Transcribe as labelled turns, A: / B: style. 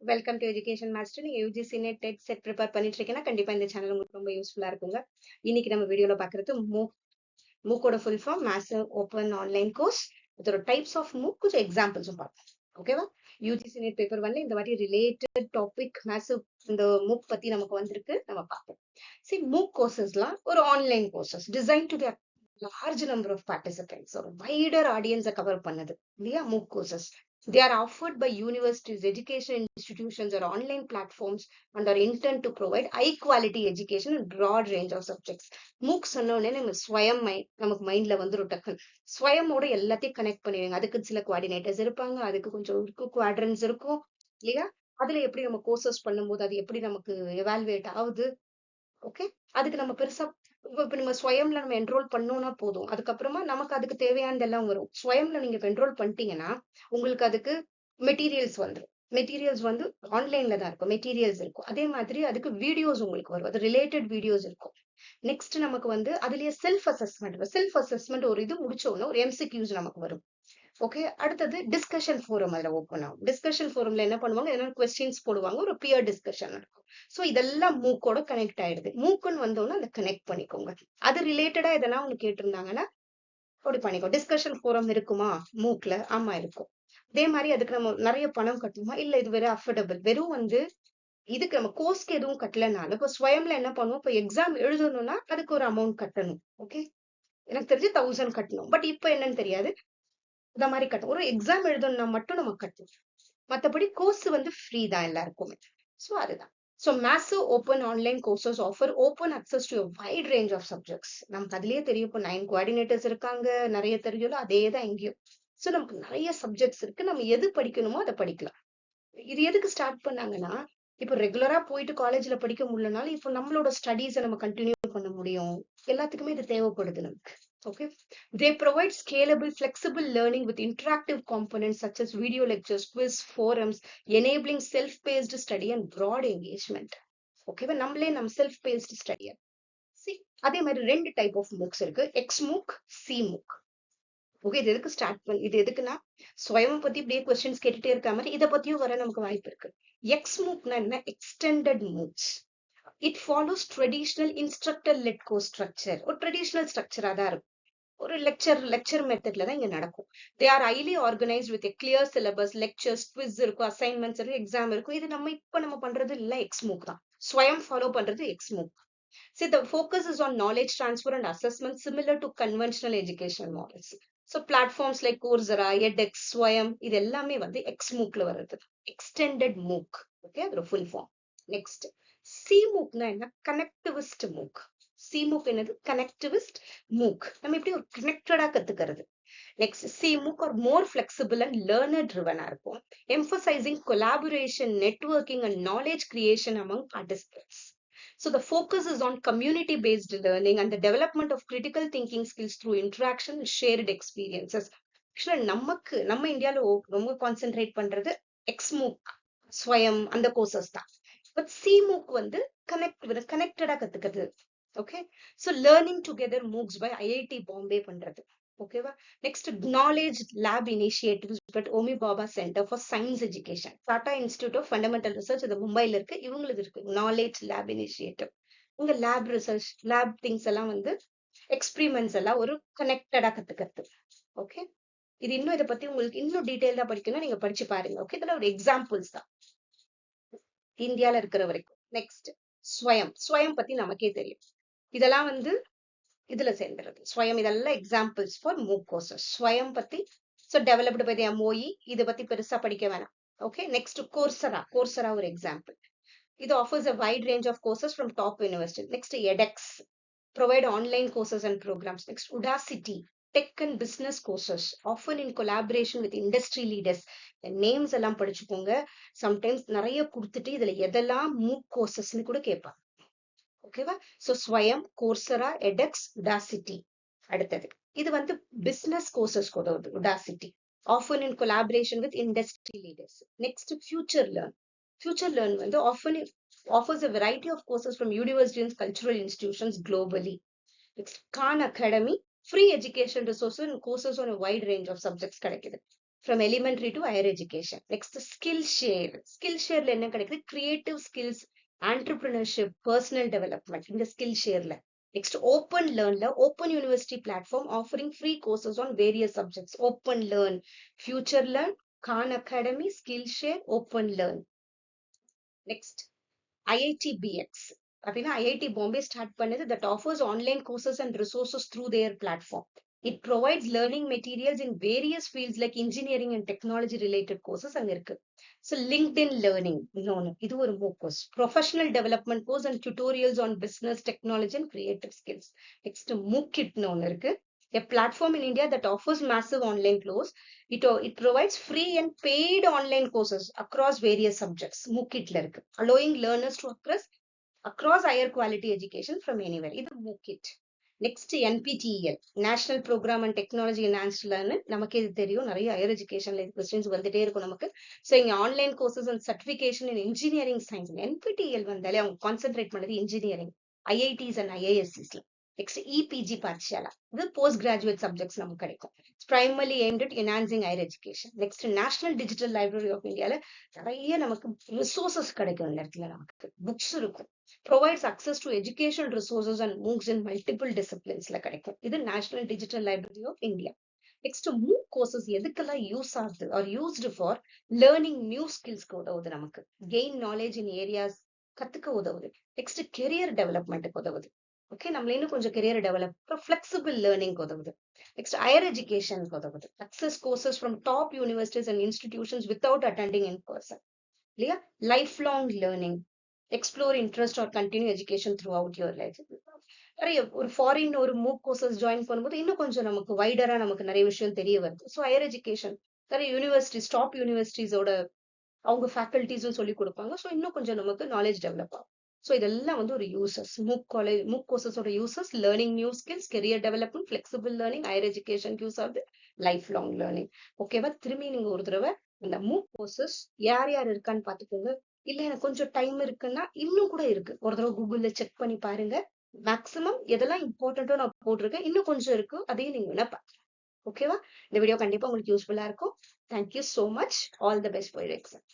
A: Welcome to education master. நீங்க UGC NET TET SET prepare பண்ணிட்டு இருக்கீங்கன்னா கண்டிப்பா இந்த சேனல் உங்களுக்கு ரொம்ப யூஸ்ஃபுல்லா இருக்குங்க. இன்னைக்கு நம்ம வீடியோல பாக்குறது மூக்கோட full form massive open online course. இதோட டைப்ஸ் ஆஃப் மூக் கொஞ்சம் எக்ஸாம்பிள்ஸும் பார்ப்போம். ஓகேவா? யூஜிசி நெட் பேப்பர் வந்து இந்த மாதிரி ரிலேட்டட் டாபிக் மேசிவ் இந்த மூக் பத்தி நமக்கு வந்திருக்கு, நம்ம பார்ப்போம். சரி, மூக் கோர்சஸ்லாம் ஒரு online courses design to the large number of participants or wider audience cover பண்ணுது இல்லையா? மூக் courses they are offered by universities, education institutions or online platforms and are intended to provide high quality education in broad range of subjects. மூக் சொன்னோடனே நம்ம ஸ்வயம் நமக்கு மைண்ட்ல வந்துரும் டக்குன்னு. ஸ்வயமோட எல்லாத்தையும் connect பண்ணிடுங்க. அதுக்கு சில கோஆர்டினேட்டர்ஸ் இருப்பாங்க, அதுக்கு கொஞ்சம் இருக்கும், குவாட்ரன்ஸ் இருக்கும் இல்லையா? அதுல எப்படி நம்ம கோர்சஸ் பண்ணும்போது அது எப்படி நமக்கு எவால்வேட் ஆகுது. ஓகே, அதுக்கு நம்ம பெருசா இப்ப நம்ம ஸ்வயம்ல நம்ம என்ரோல் பண்ணோம்னா போதும். அதுக்கப்புறமா நமக்கு அதுக்கு தேவையானதெல்லாம் வரும். ஸ்வயம்ல நீங்க என்ரோல் பண்ணிட்டீங்கன்னா உங்களுக்கு அதுக்கு மெட்டீரியல்ஸ் வந்துடும். மெட்டீரியல்ஸ் வந்து ஆன்லைன்ல தான் இருக்கும், மெட்டீரியல்ஸ் இருக்கும். அதே மாதிரி அதுக்கு வீடியோஸ் உங்களுக்கு வரும், அது ரிலேட்டட் வீடியோஸ் இருக்கும். நெக்ஸ்ட் நமக்கு வந்து அதுலயே செல்ஃப் அசஸ்மெண்ட் ஒரு இது முடிச்சோன்னா ஒரு எம்சிக்யூஸ் நமக்கு வரும். ஓகே, அடுத்தது டிஸ்கஷன் ஃபோரம் அதுல ஓப்பன் ஆகும். டிஸ்கஷன் ஃபோரம்ல என்ன பண்ணுவாங்க, என்ன கொஸ்டின்ஸ் போடுவாங்க, ஒரு பியர் டிஸ்கஷன் நடக்கும். ஸோ இதெல்லாம் மூக்கோட கனெக்ட் ஆயிடுது. மூக்குன்னு வந்தோன்னா அதை கனெக்ட் பண்ணிக்கோங்க. அது ரிலேட்டடா எதனா ஒன்று கேட்டிருந்தாங்கன்னா அப்படி பண்ணிக்கோ. டிஸ்கஷன் ஃபோரம் இருக்குமா மூக்ல? ஆமா இருக்கும். அதே மாதிரி அதுக்கு நம்ம நிறைய பணம் கட்டணுமா? இல்ல, இது வெறும் அஃபோர்டபுள். வெறும் வந்து இதுக்கு நம்ம கோர்ஸ்க்கு எதுவும் கட்டலனாலும் இப்போ ஸ்வயம்ல என்ன பண்ணுவோம், இப்போ எக்ஸாம் எழுதணும்னா அதுக்கு ஒரு அமௌண்ட் கட்டணும். ஓகே, எனக்கு தெரிஞ்சு 1000 கட்டணும். பட் இப்போ என்னன்னு தெரியாது, இந்த மாதிரி கட்டணும். ஒரு எக்ஸாம் எழுதணும்னா மட்டும் நம்ம கட்டணும். மத்தபடி கோர்ஸ் வந்து ஃப்ரீ தான் எல்லாருக்குமே. ஸோ அதுதான். So massive open online courses offer open access to wide range of subjects. நமக்கு அதுலயே தெரியும், இப்போ 9 கோஆர்டினேட்டர்ஸ் இருக்காங்க, நிறைய தெரியும். அதே தான் எங்கேயும். ஸோ நமக்கு நிறைய சப்ஜெக்ட்ஸ் இருக்கு, நம்ம எது படிக்கணுமோ அதை படிக்கலாம். இது எதுக்கு ஸ்டார்ட் பண்ணாங்கன்னா, இப்போ ரெகுலரா போயிட்டு காலேஜ்ல படிக்க முடியலனாலும் இப்போ நம்மளோட ஸ்டடீஸை நம்ம கண்டினியூ பண்ண முடியும். எல்லாத்துக்குமே இது தேவைப்படுது நமக்கு. Okay, they provide scalable, flexible learning with interactive components such as video lectures, quiz, forums, enabling self-paced study and broad engagement. Okay, நம்மளே நம்ம self-paced study. See, அதே மாதிரி ரெண்டு டைப் ஆஃப் மூக்ஸ் இருக்கு, எக்ஸ் மூக், சி மூக். ஓகே, இது எதுக்கு start பண்ணி, இது எதுக்குன்னா ஸ்வயம் பத்தி இப்படியே கொஸ்டின்ஸ் கேட்டுட்டே இருக்க மாதிரி இதை பத்தியும் வர நமக்கு வாய்ப்பு இருக்கு. எக்ஸ் மூக்னா என்ன? Extended MOOCs. It follows traditional instructor led course structure. ஒரு ட்ரெடிஷனல் ஸ்ட்ரக்சரா தான் இருக்கும். ஒரு லெக்சர் மெத்தட்ல தான் இங்க நடக்கும். They are highly organised with clear syllabus, lectures, quiz இருக்கும், அசைன்மெண்ட்ஸ் இருக்கும், எக்ஸாம் இருக்கும். இது நம்ம இப்ப நம்ம பண்றது இல்ல, எக்ஸ் மூக் தான். ஸ்வயம் ஃபாலோ பண்றது X MOOC. See, the focus is on knowledge transfer and assessment similar to conventional educational models. So platforms like Coursera, edX, Swayam, இது எல்லாமே வந்து எக்ஸ் மூக்ல வருது. எக்ஸ்டெண்டட் மூக். ஓகே, அதோட ஃபுல் ஃபார்ம். நெக்ஸ்ட் சி மூக்னா என்ன? கனெக்டிவிஸ்ட் மூக். C மூக் என்னது? கனெக்டிவிஸ்ட் மூக். நம்ம எப்படி ஒரு கனெக்டடா கத்துக்கிறது. Next C MOOC are more flexible and learner ட்ரிவனா இருக்கும், emphasising collaboration, networking and knowledge creation among participants. So the focus is on community-based learning and the development of critical thinking skills through interaction and shared experiences. Actually, நம்ம இந்தியால ரொம்ப concentrate பண்றது X மூக், ஸ்வயம் அந்த courses தான். But see மூக் வந்து கனெக்டடா கத்துக்கிறது. Okay, so learning together MOOCs by IIT Bombay பண்றது. ஓகேவா? Next knowledge lab initiatives but Homi Bhabha centre for science education, Tata institute of fundamental research, இது மும்பைல இருக்கு. இவங்களுக்கு இருக்கு நாலேஜ் லேப் இனிஷியேட்டிவ். உங்க லேப் ரிசர்ச், லேப் திங்ஸ் எல்லாம் வந்து எக்ஸ்பிரிமெண்ட்ஸ் எல்லாம் ஒரு கனெக்டடா கத்துக்கிறது. ஓகே, இது இன்னும் இதை பத்தி உங்களுக்கு இன்னும் டீடைல்டா படிக்கணும், நீங்க படிச்சு பாருங்க. ஓகே, இதெல்லாம் ஒரு எக்ஸாம்பிள்ஸ் தான் இந்தியால இருக்கிற வரைக்கும். நெக்ஸ்ட் ஸ்வயம் பத்தி நமக்கே தெரியும். இதெல்லாம் வந்து இதுல சேர்ந்துருது ஸ்வயம். இதெல்லாம் எக்ஸாம்பிள்ஸ் ஃபார் மூக் கோர்சஸ். ஸ்வயம் பத்தி ஸோ டெவலப்டு பை எம்ஓஇ, இதை பத்தி பெருசா படிக்க வேணாம். ஓகே, நெக்ஸ்ட் கோர்சரா ஒரு எக்ஸாம்பிள். இது offers a wide range of courses from top university. Next edX, provide online courses and programs. Next, Udacity, tech and business courses, often in collaboration with industry leaders. The names எல்லாம் படிச்சுக்கோங்க. Sometimes நிறைய கொடுத்துட்டு இதுல எதெல்லாம் மூக் கோர்சஸ்ன்னு கூட கேட்பாங்க. ஓகேவா? So ஸ்வயம், கோர்சரா, edX, Udacity. அடுத்தது இது வந்து பிசினஸ் கோர்சஸ் கூட வருது. Udacity, often in collaboration with industry leaders. Next, future learn வந்து often offers a variety of courses from universities and cultural institutions globally. Next, Khan Academy, free education resources and courses on a wide range of subjects கிடைக்குது. from elementary to higher education. Next, skill share. Skill share ல என்ன கிடைக்குது? Creative skills, entrepreneurship, personal development. இந்த skill share ல. Next, open learn ல open university platform offering free courses on various subjects. Open learn, future learn, Khan Academy, skill share, open learn. Next, IITBX. அப்படின்னா IIT Bombay start பண்ணது that offers online courses and resources through their platform. It provides learning materials in various fields like engineering and technology related courses அங்க இருக்கு. So LinkedIn learning இன்னொன்னு இது ஒரு MOOC course. Professional development course and tutorials on business, technology and creative skills. Next MOOCkit ஒன்னு இருக்கு. A platform in India that offers massive online course. It provides free and paid online courses across various subjects. MOOCkitல இருக்கு. Allowing learners to across higher quality education from anywhere. இது MOOCkit. Next, NPTEL, National Program and Technology Enhanced Learning. நமக்கு இது தெரியும், நிறைய higher educationல இது questions வந்துட்டே இருக்கும் நமக்கு. So, இங்க online courses and certification in engineering science. NPTEL வந்தாலே அவங்க concentrate பண்ணது engineering, IITs and IIScs. Next, EPG Partiala. இது postgraduate subjects நமக்கு கிடைக்கும். It's primarily aimed at enhancing higher education. Next, National Digital Library of India நிறைய நமக்கு resources கிடைக்கும் இந்த இடத்துல நமக்கு. Books இருக்கும். Provides access to educational resources and MOOCs in multiple disciplines ல கிடைக்கும். இது National Digital Library of India. Next, MOOC courses எதுக்கெல்லாம் யூஸ் ஆகுது or used for learning new skills உதவுது நமக்கு. Gain knowledge in areas கத்துக்க உதவுது. Next, career development உதவுது. ஓகே, நம்மள இன்னும் கொஞ்சம் career develop flexible learning உதவுது. Next, higher education உதவுது. Access courses from top universities and institutions without attending in person. இல்லையா? Lifelong learning. Explore interest or continue education throughout your life. நிறைய ஒரு foreign ஒரு MOOC courses ஜாயின் பண்ணும்போது இன்னும் கொஞ்சம் நமக்கு வைடரா நமக்கு நிறைய விஷயம் தெரிய வருது. ஸோ ஹையர் எஜுகேஷன் நிறைய யூனிவர்சிட்டிஸ், டாப் யூனிவர்சிட்டிஸோட அவங்க ஃபேக்கல்டிஸும் சொல்லி கொடுப்பாங்க. ஸோ இன்னும் கொஞ்சம் நமக்கு நாலேஜ் டெவலப் ஆகும். ஸோ இதெல்லாம் வந்து ஒரு யூசஸ் MOOC கோர்சஸோட uses, learning new skills, career development, flexible learning, higher education use ஆகுது, லைஃப் லாங் லேர்னிங். ஓகேவா? திரும்பி நீங்க ஒரு தடவை இந்த MOOC கோர்சஸ் யார் யார் இருக்கான்னு பாத்துக்கோங்க. இல்ல எனக்கு கொஞ்சம் டைம் இருக்குன்னா இன்னும் கூட இருக்கு, ஒரு தடவை கூகுள்ல செக் பண்ணி பாருங்க. மேக்ஸிமம் எதெல்லாம் இம்பார்ட்டன்ட்டோ நான் போட்டிருக்கேன், இன்னும் கொஞ்சம் இருக்கு, அதையும் நீங்க வேணா பாருங்க. ஓகேவா? இந்த வீடியோ கண்டிப்பா உங்களுக்கு யூஸ்ஃபுல்லா இருக்கும். Thank you so much. All the best for your exam.